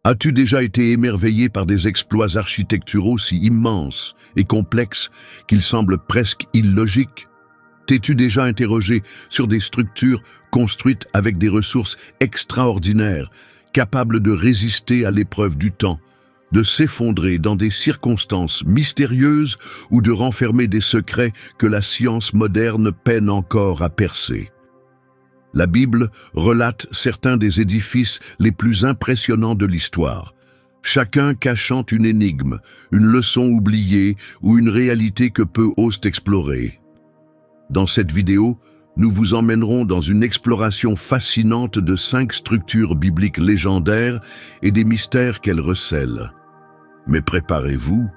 As-tu déjà été émerveillé par des exploits architecturaux si immenses et complexes qu'ils semblent presque illogiques? T'es-tu déjà interrogé sur des structures construites avec des ressources extraordinaires, capables de résister à l'épreuve du temps, de s'effondrer dans des circonstances mystérieuses ou de renfermer des secrets que la science moderne peine encore à percer? La Bible relate certains des édifices les plus impressionnants de l'histoire, chacun cachant une énigme, une leçon oubliée ou une réalité que peu osent explorer. Dans cette vidéo, nous vous emmènerons dans une exploration fascinante de 5 structures bibliques légendaires et des mystères qu'elles recèlent. Mais préparez-vous,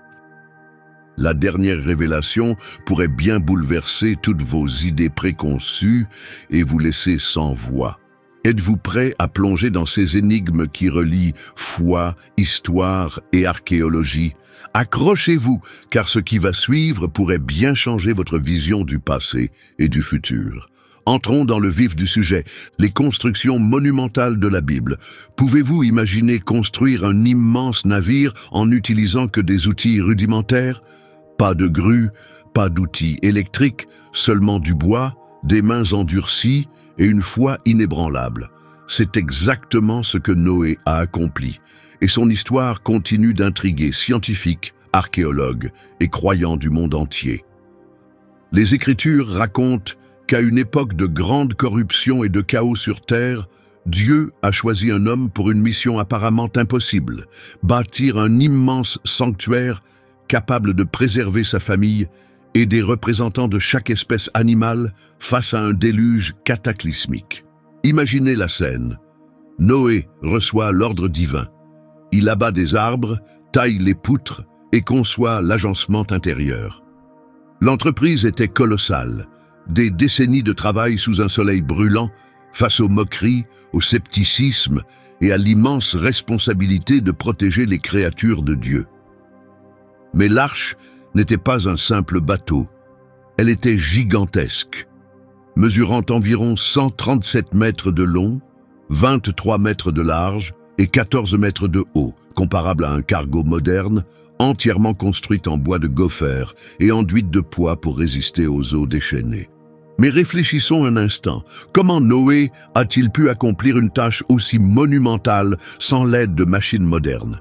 la dernière révélation pourrait bien bouleverser toutes vos idées préconçues et vous laisser sans voix. Êtes-vous prêt à plonger dans ces énigmes qui relient foi, histoire et archéologie? Accrochez-vous, car ce qui va suivre pourrait bien changer votre vision du passé et du futur. Entrons dans le vif du sujet, les constructions monumentales de la Bible. Pouvez-vous imaginer construire un immense navire en n'utilisant que des outils rudimentaires? Pas de grue, pas d'outils électriques, seulement du bois, des mains endurcies et une foi inébranlable. C'est exactement ce que Noé a accompli, et son histoire continue d'intriguer scientifiques, archéologues et croyants du monde entier. Les Écritures racontent qu'à une époque de grande corruption et de chaos sur terre, Dieu a choisi un homme pour une mission apparemment impossible, bâtir un immense sanctuaire capable de préserver sa famille et des représentants de chaque espèce animale face à un déluge cataclysmique. Imaginez la scène. Noé reçoit l'ordre divin. Il abat des arbres, taille les poutres et conçoit l'agencement intérieur. L'entreprise était colossale. Des décennies de travail sous un soleil brûlant, face aux moqueries, au scepticisme et à l'immense responsabilité de protéger les créatures de Dieu. Mais l'arche n'était pas un simple bateau. Elle était gigantesque, mesurant environ 137 mètres de long, 23 mètres de large et 14 mètres de haut, comparable à un cargo moderne, entièrement construite en bois de gopher et enduite de poids pour résister aux eaux déchaînées. Mais réfléchissons un instant. Comment Noé a-t-il pu accomplir une tâche aussi monumentale sans l'aide de machines modernes?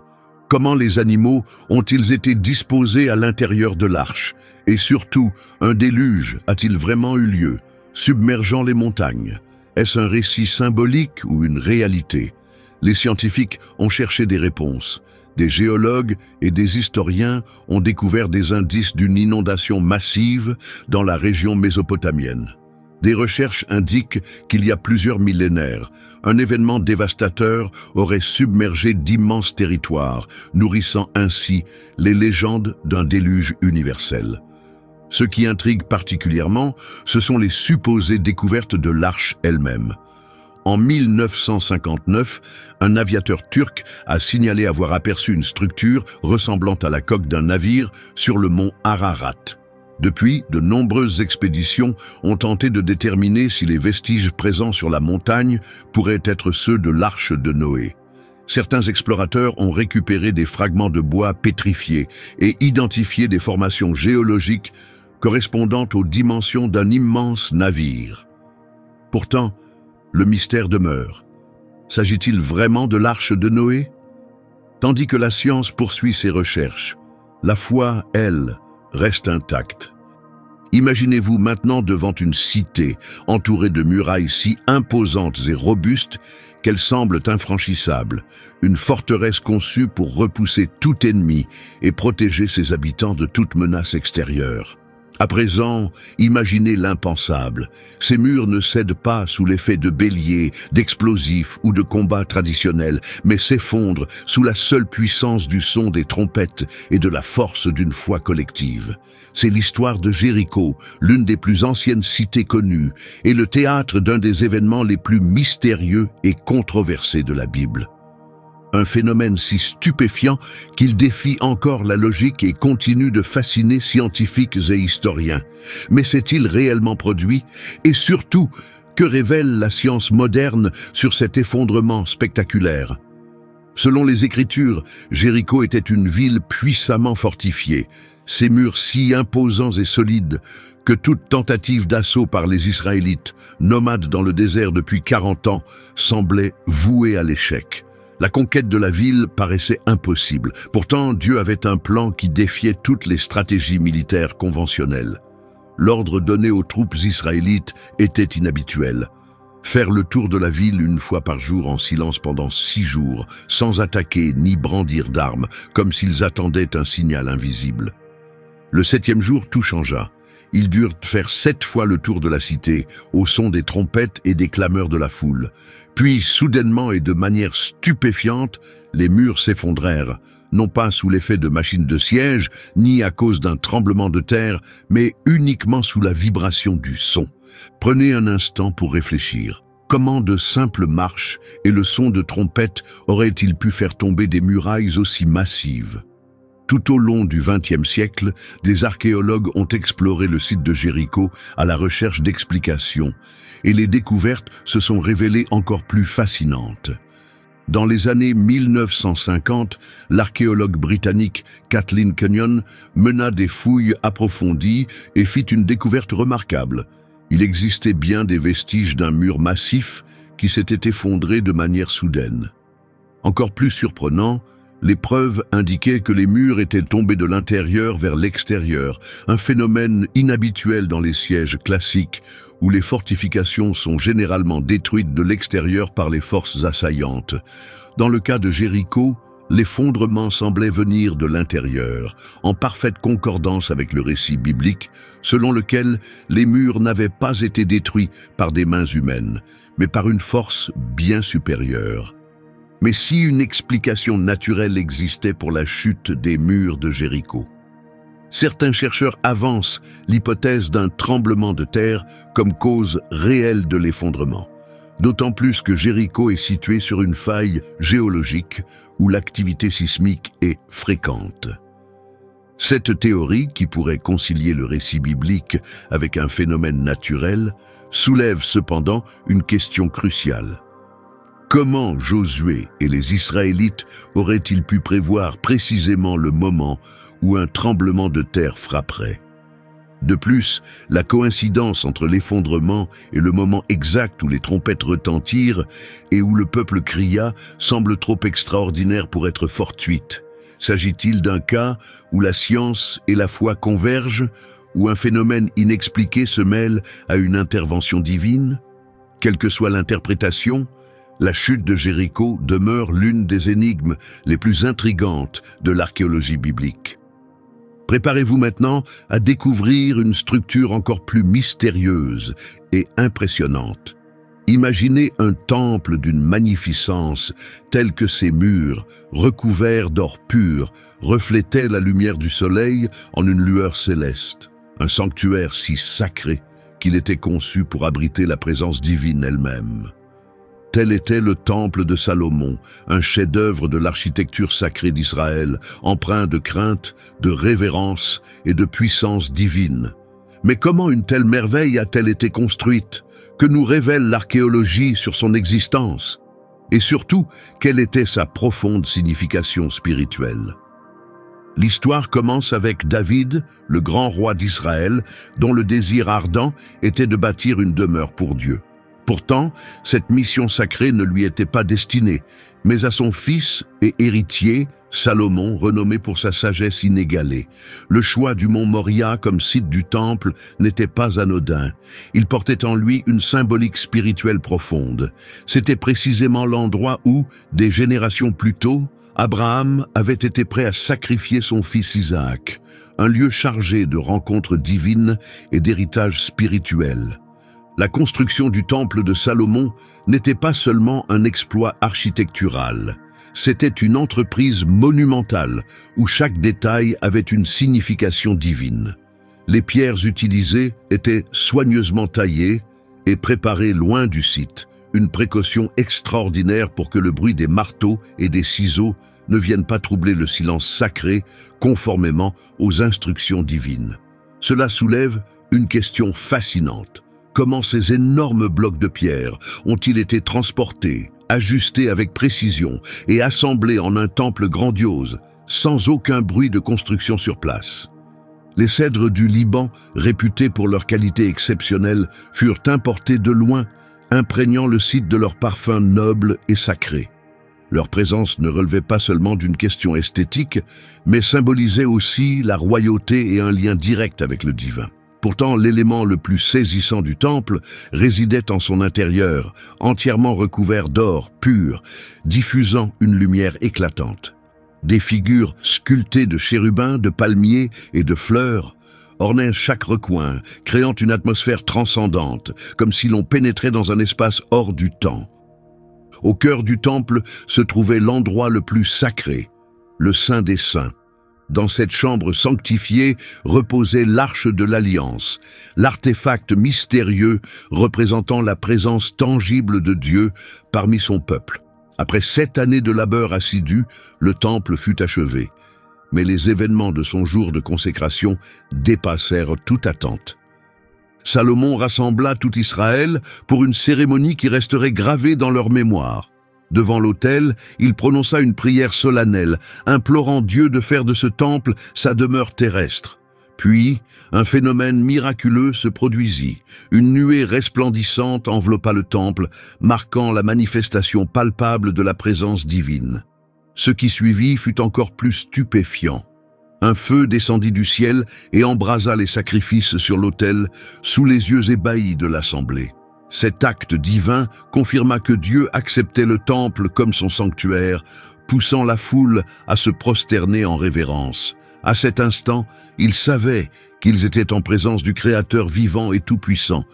Comment les animaux ont-ils été disposés à l'intérieur de l'arche? Et surtout, un déluge a-t-il vraiment eu lieu, submergeant les montagnes? Est-ce un récit symbolique ou une réalité? Les scientifiques ont cherché des réponses. Des géologues et des historiens ont découvert des indices d'une inondation massive dans la région mésopotamienne. Des recherches indiquent qu'il y a plusieurs millénaires, un événement dévastateur aurait submergé d'immenses territoires, nourrissant ainsi les légendes d'un déluge universel. Ce qui intrigue particulièrement, ce sont les supposées découvertes de l'arche elle-même. En 1959, un aviateur turc a signalé avoir aperçu une structure ressemblant à la coque d'un navire sur le mont Ararat. Depuis, de nombreuses expéditions ont tenté de déterminer si les vestiges présents sur la montagne pourraient être ceux de l'arche de Noé. Certains explorateurs ont récupéré des fragments de bois pétrifiés et identifié des formations géologiques correspondant aux dimensions d'un immense navire. Pourtant, le mystère demeure. S'agit-il vraiment de l'arche de Noé? Tandis que la science poursuit ses recherches, la foi, elle, reste intacte. Imaginez-vous maintenant devant une cité entourée de murailles si imposantes et robustes qu'elles semblent infranchissables, une forteresse conçue pour repousser tout ennemi et protéger ses habitants de toute menace extérieure. À présent, imaginez l'impensable. Ces murs ne cèdent pas sous l'effet de béliers, d'explosifs ou de combats traditionnels, mais s'effondrent sous la seule puissance du son des trompettes et de la force d'une foi collective. C'est l'histoire de Jéricho, l'une des plus anciennes cités connues, et le théâtre d'un des événements les plus mystérieux et controversés de la Bible. Un phénomène si stupéfiant qu'il défie encore la logique et continue de fasciner scientifiques et historiens. Mais s'est-il réellement produit? Et surtout, que révèle la science moderne sur cet effondrement spectaculaire? Selon les Écritures, Jéricho était une ville puissamment fortifiée, ses murs si imposants et solides que toute tentative d'assaut par les Israélites, nomades dans le désert depuis 40 ans, semblait vouée à l'échec. La conquête de la ville paraissait impossible. Pourtant, Dieu avait un plan qui défiait toutes les stratégies militaires conventionnelles. L'ordre donné aux troupes israélites était inhabituel. Faire le tour de la ville une fois par jour en silence pendant 6 jours, sans attaquer ni brandir d'armes, comme s'ils attendaient un signal invisible. Le 7e jour, tout changea. Ils durent faire 7 fois le tour de la cité, au son des trompettes et des clameurs de la foule. Puis, soudainement et de manière stupéfiante, les murs s'effondrèrent, non pas sous l'effet de machines de siège, ni à cause d'un tremblement de terre, mais uniquement sous la vibration du son. Prenez un instant pour réfléchir. Comment de simples marches et le son de trompettes auraient-ils pu faire tomber des murailles aussi massives ? Tout au long du XXe siècle, des archéologues ont exploré le site de Jéricho à la recherche d'explications, et les découvertes se sont révélées encore plus fascinantes. Dans les années 1950, l'archéologue britannique Kathleen Kenyon mena des fouilles approfondies et fit une découverte remarquable. Il existait bien des vestiges d'un mur massif qui s'était effondré de manière soudaine. Encore plus surprenant, les preuves indiquaient que les murs étaient tombés de l'intérieur vers l'extérieur, un phénomène inhabituel dans les sièges classiques, où les fortifications sont généralement détruites de l'extérieur par les forces assaillantes. Dans le cas de Jéricho, l'effondrement semblait venir de l'intérieur, en parfaite concordance avec le récit biblique, selon lequel les murs n'avaient pas été détruits par des mains humaines, mais par une force bien supérieure. Mais si une explication naturelle existait pour la chute des murs de Jéricho? Certains chercheurs avancent l'hypothèse d'un tremblement de terre comme cause réelle de l'effondrement, d'autant plus que Jéricho est situé sur une faille géologique où l'activité sismique est fréquente. Cette théorie, qui pourrait concilier le récit biblique avec un phénomène naturel, soulève cependant une question cruciale. Comment Josué et les Israélites auraient-ils pu prévoir précisément le moment où un tremblement de terre frapperait? De plus, la coïncidence entre l'effondrement et le moment exact où les trompettes retentirent et où le peuple cria semble trop extraordinaire pour être fortuite. S'agit-il d'un cas où la science et la foi convergent, où un phénomène inexpliqué se mêle à une intervention divine? Quelle que soit l'interprétation, la chute de Jéricho demeure l'une des énigmes les plus intrigantes de l'archéologie biblique. Préparez-vous maintenant à découvrir une structure encore plus mystérieuse et impressionnante. Imaginez un temple d'une magnificence telle que ses murs, recouverts d'or pur, reflétaient la lumière du soleil en une lueur céleste. Un sanctuaire si sacré qu'il était conçu pour abriter la présence divine elle-même. Tel était le temple de Salomon, un chef-d'œuvre de l'architecture sacrée d'Israël, empreint de crainte, de révérence et de puissance divine. Mais comment une telle merveille a-t-elle été construite? Que nous révèle l'archéologie sur son existence? Et surtout, quelle était sa profonde signification spirituelle? L'histoire commence avec David, le grand roi d'Israël, dont le désir ardent était de bâtir une demeure pour Dieu. Pourtant, cette mission sacrée ne lui était pas destinée, mais à son fils et héritier, Salomon, renommé pour sa sagesse inégalée. Le choix du mont Moria comme site du temple n'était pas anodin. Il portait en lui une symbolique spirituelle profonde. C'était précisément l'endroit où, des générations plus tôt, Abraham avait été prêt à sacrifier son fils Isaac, un lieu chargé de rencontres divines et d'héritage spirituel. La construction du temple de Salomon n'était pas seulement un exploit architectural, c'était une entreprise monumentale où chaque détail avait une signification divine. Les pierres utilisées étaient soigneusement taillées et préparées loin du site, une précaution extraordinaire pour que le bruit des marteaux et des ciseaux ne vienne pas troubler le silence sacré conformément aux instructions divines. Cela soulève une question fascinante. Comment ces énormes blocs de pierre ont-ils été transportés, ajustés avec précision et assemblés en un temple grandiose, sans aucun bruit de construction sur place. Les cèdres du Liban, réputés pour leur qualité exceptionnelle, furent importés de loin, imprégnant le site de leur parfum noble et sacré. Leur présence ne relevait pas seulement d'une question esthétique, mais symbolisait aussi la royauté et un lien direct avec le divin. Pourtant, l'élément le plus saisissant du temple résidait en son intérieur, entièrement recouvert d'or pur, diffusant une lumière éclatante. Des figures sculptées de chérubins, de palmiers et de fleurs ornaient chaque recoin, créant une atmosphère transcendante, comme si l'on pénétrait dans un espace hors du temps. Au cœur du temple se trouvait l'endroit le plus sacré, le Saint des Saints. Dans cette chambre sanctifiée reposait l'Arche de l'Alliance, l'artefact mystérieux représentant la présence tangible de Dieu parmi son peuple. Après 7 années de labeur assidu, le temple fut achevé. Mais les événements de son jour de consécration dépassèrent toute attente. Salomon rassembla tout Israël pour une cérémonie qui resterait gravée dans leur mémoire. Devant l'autel, il prononça une prière solennelle, implorant Dieu de faire de ce temple sa demeure terrestre. Puis, un phénomène miraculeux se produisit. Une nuée resplendissante enveloppa le temple, marquant la manifestation palpable de la présence divine. Ce qui suivit fut encore plus stupéfiant. Un feu descendit du ciel et embrasa les sacrifices sur l'autel, sous les yeux ébahis de l'assemblée. Cet acte divin confirma que Dieu acceptait le temple comme son sanctuaire, poussant la foule à se prosterner en révérence. À cet instant, ils savaient qu'ils étaient en présence du Créateur vivant et tout-puissant.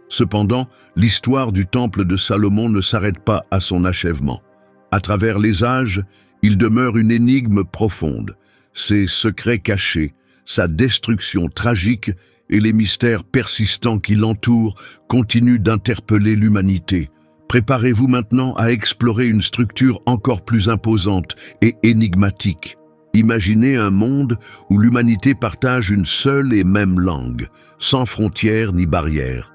Cependant, l'histoire du temple de Salomon ne s'arrête pas à son achèvement. À travers les âges, il demeure une énigme profonde. Ses secrets cachés, sa destruction tragique et les mystères persistants qui l'entourent continuent d'interpeller l'humanité. Préparez-vous maintenant à explorer une structure encore plus imposante et énigmatique. Imaginez un monde où l'humanité partage une seule et même langue, sans frontières ni barrières.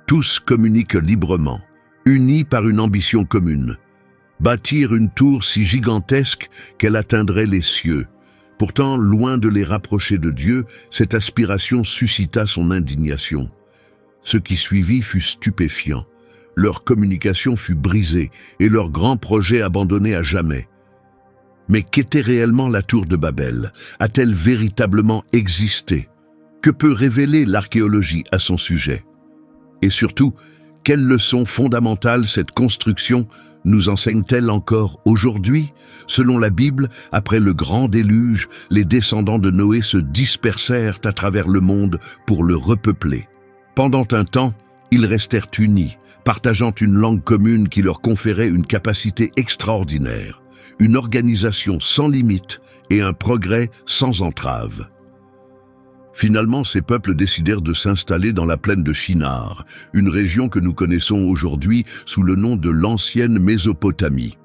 Tous communiquent librement, unis par une ambition commune. Bâtir une tour si gigantesque qu'elle atteindrait les cieux. Pourtant, loin de les rapprocher de Dieu, cette aspiration suscita son indignation. Ce qui suivit fut stupéfiant. Leur communication fut brisée et leur grand projet abandonné à jamais. Mais qu'était réellement la tour de Babel? A-t-elle véritablement existé? Que peut révéler l'archéologie à son sujet? Et surtout, quelles leçons fondamentales cette construction nous enseigne-t-elle encore aujourd'hui? Selon la Bible, après le grand déluge, les descendants de Noé se dispersèrent à travers le monde pour le repeupler. Pendant un temps, ils restèrent unis, partageant une langue commune qui leur conférait une capacité extraordinaire, une organisation sans limite et un progrès sans entrave. Finalement, ces peuples décidèrent de s'installer dans la plaine de Shinar, une région que nous connaissons aujourd'hui sous le nom de l'ancienne Mésopotamie.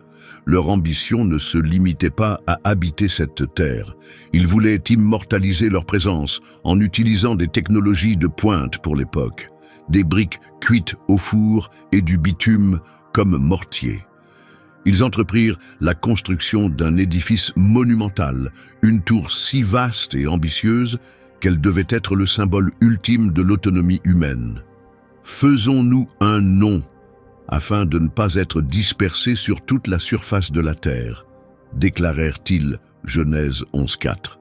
Leur ambition ne se limitait pas à habiter cette terre. Ils voulaient immortaliser leur présence en utilisant des technologies de pointe pour l'époque, des briques cuites au four et du bitume comme mortier. Ils entreprirent la construction d'un édifice monumental, une tour si vaste et ambitieuse qu'elle devait être le symbole ultime de l'autonomie humaine. Faisons-nous un nom, afin de ne pas être dispersés sur toute la surface de la terre, déclarèrent-ils, Genèse 11.4.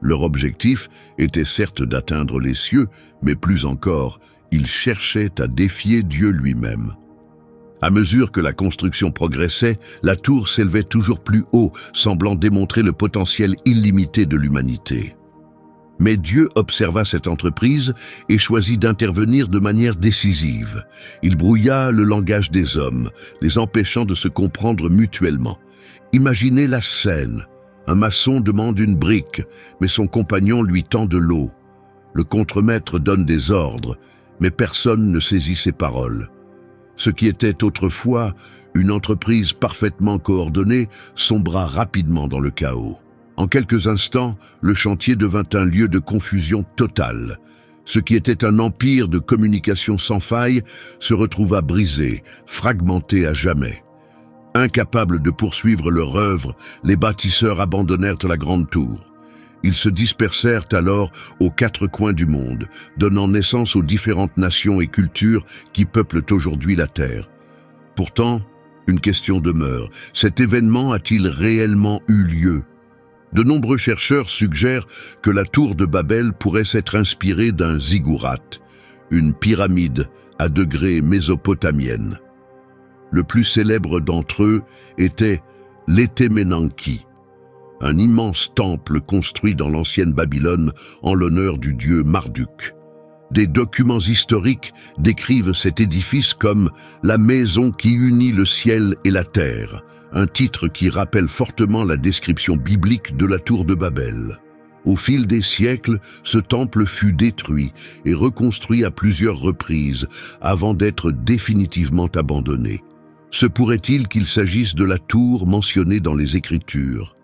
Leur objectif était certes d'atteindre les cieux, mais plus encore, ils cherchaient à défier Dieu lui-même. À mesure que la construction progressait, la tour s'élevait toujours plus haut, semblant démontrer le potentiel illimité de l'humanité. Mais Dieu observa cette entreprise et choisit d'intervenir de manière décisive. Il brouilla le langage des hommes, les empêchant de se comprendre mutuellement. Imaginez la scène. Un maçon demande une brique, mais son compagnon lui tend de l'eau. Le contremaître donne des ordres, mais personne ne saisit ses paroles. Ce qui était autrefois une entreprise parfaitement coordonnée sombra rapidement dans le chaos. En quelques instants, le chantier devint un lieu de confusion totale. Ce qui était un empire de communication sans faille se retrouva brisé, fragmenté à jamais. Incapables de poursuivre leur œuvre, les bâtisseurs abandonnèrent la grande tour. Ils se dispersèrent alors aux quatre coins du monde, donnant naissance aux différentes nations et cultures qui peuplent aujourd'hui la Terre. Pourtant, une question demeure. Cet événement a-t-il réellement eu lieu? De nombreux chercheurs suggèrent que la tour de Babel pourrait s'être inspirée d'un ziggurat, une pyramide à degrés mésopotamienne. Le plus célèbre d'entre eux était l'Etemenanki, un immense temple construit dans l'ancienne Babylone en l'honneur du dieu Marduk. Des documents historiques décrivent cet édifice comme « la maison qui unit le ciel et la terre », un titre qui rappelle fortement la description biblique de la tour de Babel. Au fil des siècles, ce temple fut détruit et reconstruit à plusieurs reprises avant d'être définitivement abandonné. Se pourrait-il qu'il s'agisse de la tour mentionnée dans les Écritures?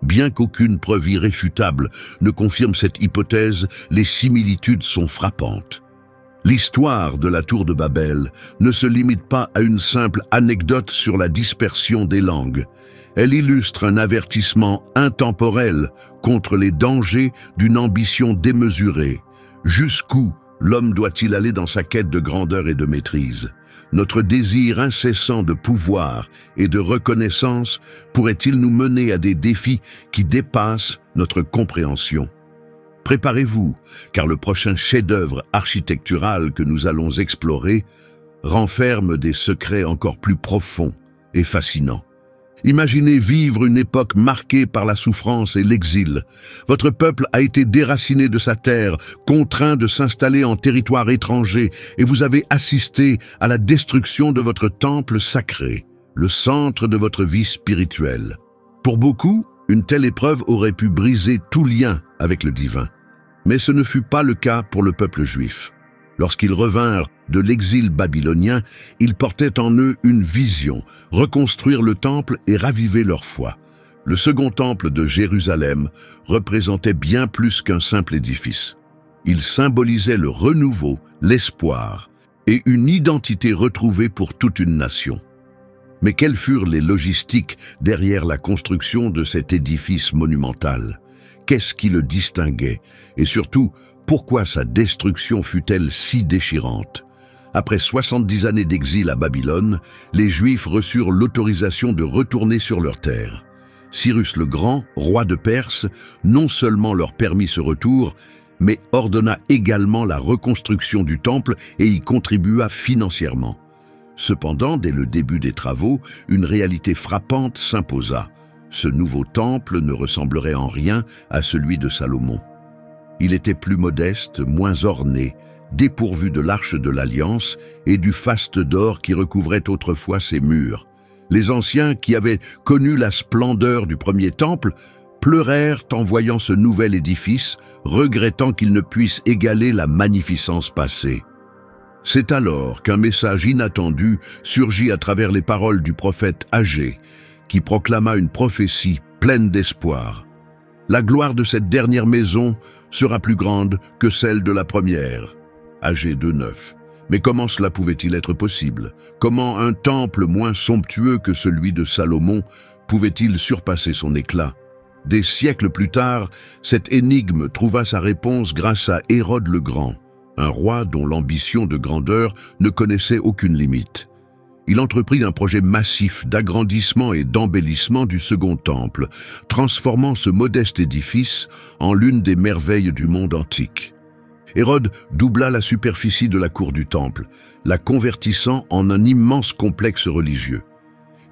Bien qu'aucune preuve irréfutable ne confirme cette hypothèse, les similitudes sont frappantes. L'histoire de la tour de Babel ne se limite pas à une simple anecdote sur la dispersion des langues. Elle illustre un avertissement intemporel contre les dangers d'une ambition démesurée. Jusqu'où l'homme doit-il aller dans sa quête de grandeur et de maîtrise? Notre désir incessant de pouvoir et de reconnaissance pourrait-il nous mener à des défis qui dépassent notre compréhension? Préparez-vous, car le prochain chef-d'œuvre architectural que nous allons explorer renferme des secrets encore plus profonds et fascinants. Imaginez vivre une époque marquée par la souffrance et l'exil. Votre peuple a été déraciné de sa terre, contraint de s'installer en territoire étranger, et vous avez assisté à la destruction de votre temple sacré, le centre de votre vie spirituelle. Pour beaucoup, une telle épreuve aurait pu briser tout lien avec le divin. Mais ce ne fut pas le cas pour le peuple juif. Lorsqu'ils revinrent de l'exil babylonien, ils portaient en eux une vision, reconstruire le temple et raviver leur foi. Le second temple de Jérusalem représentait bien plus qu'un simple édifice. Il symbolisait le renouveau, l'espoir et une identité retrouvée pour toute une nation. Mais quelles furent les logistiques derrière la construction de cet édifice monumental? Qu'est-ce qui le distinguait? Et surtout, pourquoi sa destruction fut-elle si déchirante? Après 70 années d'exil à Babylone, les Juifs reçurent l'autorisation de retourner sur leur terre. Cyrus le Grand, roi de Perse, non seulement leur permit ce retour, mais ordonna également la reconstruction du temple et y contribua financièrement. Cependant, dès le début des travaux, une réalité frappante s'imposa. Ce nouveau temple ne ressemblerait en rien à celui de Salomon. Il était plus modeste, moins orné, dépourvu de l'arche de l'Alliance et du faste d'or qui recouvrait autrefois ses murs. Les anciens, qui avaient connu la splendeur du premier temple, pleurèrent en voyant ce nouvel édifice, regrettant qu'il ne puisse égaler la magnificence passée. C'est alors qu'un message inattendu surgit à travers les paroles du prophète Agé, qui proclama une prophétie pleine d'espoir. La gloire de cette dernière maison sera plus grande que celle de la première. Agé 2:9. Mais comment cela pouvait-il être possible? Comment un temple moins somptueux que celui de Salomon pouvait-il surpasser son éclat? Des siècles plus tard, cette énigme trouva sa réponse grâce à Hérode le Grand, un roi dont l'ambition de grandeur ne connaissait aucune limite. Il entreprit un projet massif d'agrandissement et d'embellissement du second temple, transformant ce modeste édifice en l'une des merveilles du monde antique. Hérode doubla la superficie de la cour du temple, la convertissant en un immense complexe religieux.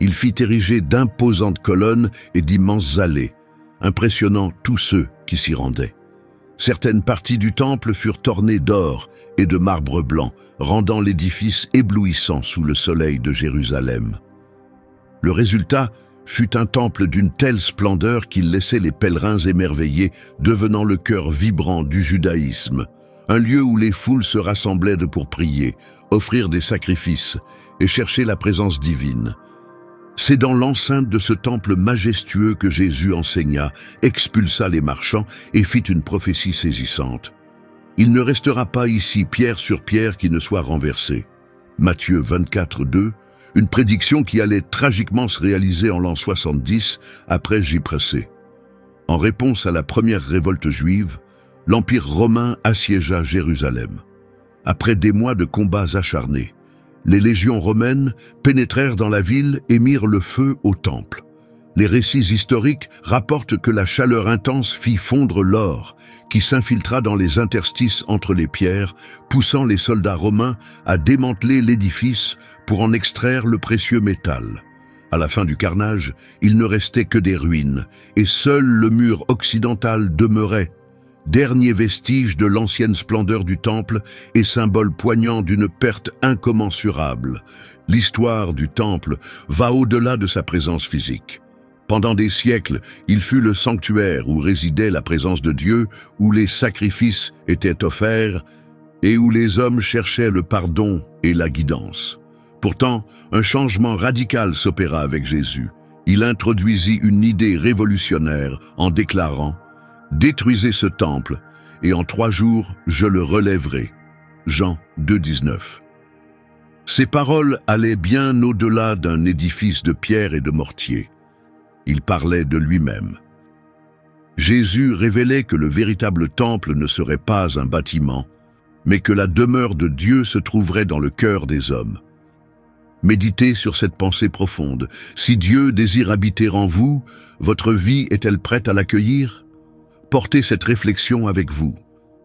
Il fit ériger d'imposantes colonnes et d'immenses allées, impressionnant tous ceux qui s'y rendaient. Certaines parties du temple furent ornées d'or et de marbre blanc, rendant l'édifice éblouissant sous le soleil de Jérusalem. Le résultat fut un temple d'une telle splendeur qu'il laissait les pèlerins émerveillés, devenant le cœur vibrant du judaïsme, un lieu où les foules se rassemblaient pour prier, offrir des sacrifices et chercher la présence divine. C'est dans l'enceinte de ce temple majestueux que Jésus enseigna, expulsa les marchands et fit une prophétie saisissante. Il ne restera pas ici pierre sur pierre qui ne soit renversée. Matthieu 24:2, une prédiction qui allait tragiquement se réaliser en l'an 70 après J-C. En réponse à la première révolte juive, l'Empire romain assiégea Jérusalem. Après des mois de combats acharnés, les légions romaines pénétrèrent dans la ville et mirent le feu au temple. Les récits historiques rapportent que la chaleur intense fit fondre l'or, qui s'infiltra dans les interstices entre les pierres, poussant les soldats romains à démanteler l'édifice pour en extraire le précieux métal. À la fin du carnage, il ne restait que des ruines, et seul le mur occidental demeurait, dernier vestige de l'ancienne splendeur du temple et symbole poignant d'une perte incommensurable. L'histoire du temple va au-delà de sa présence physique. Pendant des siècles, il fut le sanctuaire où résidait la présence de Dieu, où les sacrifices étaient offerts et où les hommes cherchaient le pardon et la guidance. Pourtant, un changement radical s'opéra avec Jésus. Il introduisit une idée révolutionnaire en déclarant « Détruisez ce temple, et en 3 jours, je le relèverai. » Jean 2,19. Ces paroles allaient bien au-delà d'un édifice de pierre et de mortier. Il parlait de lui-même. Jésus révélait que le véritable temple ne serait pas un bâtiment, mais que la demeure de Dieu se trouverait dans le cœur des hommes. Méditez sur cette pensée profonde. Si Dieu désire habiter en vous, votre vie est-elle prête à l'accueillir? Portez cette réflexion avec vous.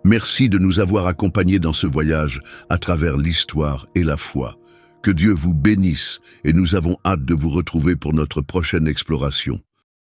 Merci de nous avoir accompagnés dans ce voyage à travers l'histoire et la foi. Que Dieu vous bénisse et nous avons hâte de vous retrouver pour notre prochaine exploration.